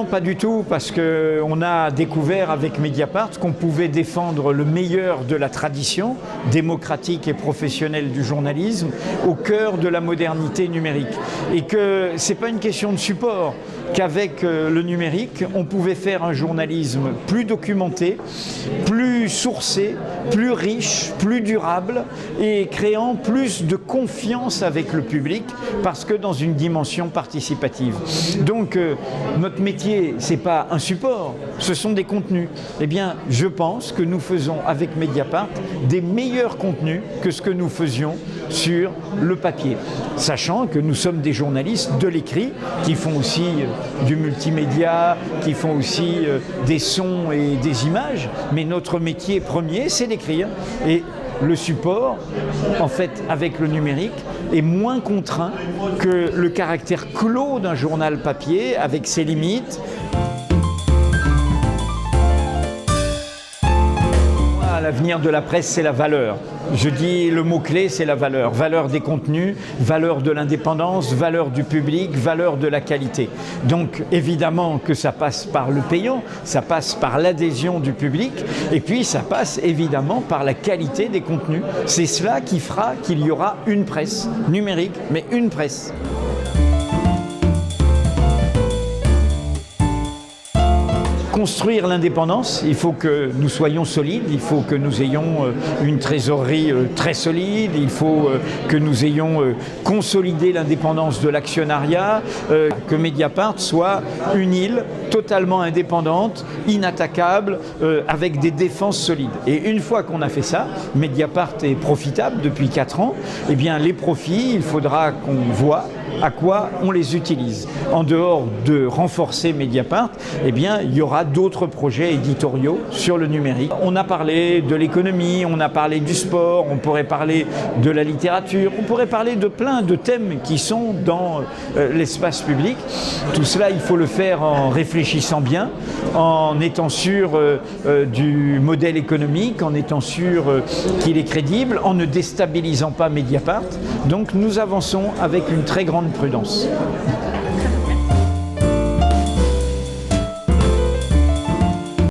pas du tout, parce qu'on a découvert avec Mediapart qu'on pouvait défendre le meilleur de la tradition démocratique et professionnelle du journalisme au cœur de la modernité numérique. Et que ce n'est pas une question de support, qu'avec le numérique, on pouvait faire un journalisme plus documenté, plus sourcé, plus riche, plus durable et créant plus de confiance avec le public parce que dans une dimension participative. Donc notre métier, ce n'est pas un support, ce sont des contenus. Eh bien, je pense que nous faisons avec Mediapart des meilleurs contenus que ce que nous faisions sur le papier, sachant que nous sommes des journalistes de l'écrit qui font aussi du multimédia, qui font aussi des sons et des images, mais notre métier premier, c'est d'écrire. Et le support, en fait, avec le numérique, est moins contraint que le caractère clos d'un journal papier, avec ses limites. L'avenir de la presse, c'est la valeur. Je dis le mot-clé, c'est la valeur. Valeur des contenus, valeur de l'indépendance, valeur du public, valeur de la qualité. Donc évidemment que ça passe par le payant, ça passe par l'adhésion du public et puis ça passe évidemment par la qualité des contenus. C'est cela qui fera qu'il y aura une presse numérique, mais une presse. Construire l'indépendance, il faut que nous soyons solides, il faut que nous ayons une trésorerie très solide, il faut que nous ayons consolidé l'indépendance de l'actionnariat, que Mediapart soit une île totalement indépendante, inattaquable, avec des défenses solides. Et une fois qu'on a fait ça, Mediapart est profitable depuis 4 ans, eh bien les profits, il faudra qu'on voit à quoi on les utilise. En dehors de renforcer Mediapart, eh bien, il y aura d'autres projets éditoriaux sur le numérique. On a parlé de l'économie, on a parlé du sport, on pourrait parler de la littérature, on pourrait parler de plein de thèmes qui sont dans l'espace public. Tout cela, il faut le faire en réfléchissant bien, en étant sûr du modèle économique, en étant sûr qu'il est crédible, en ne déstabilisant pas Mediapart. Donc nous avançons avec une très grande prudence.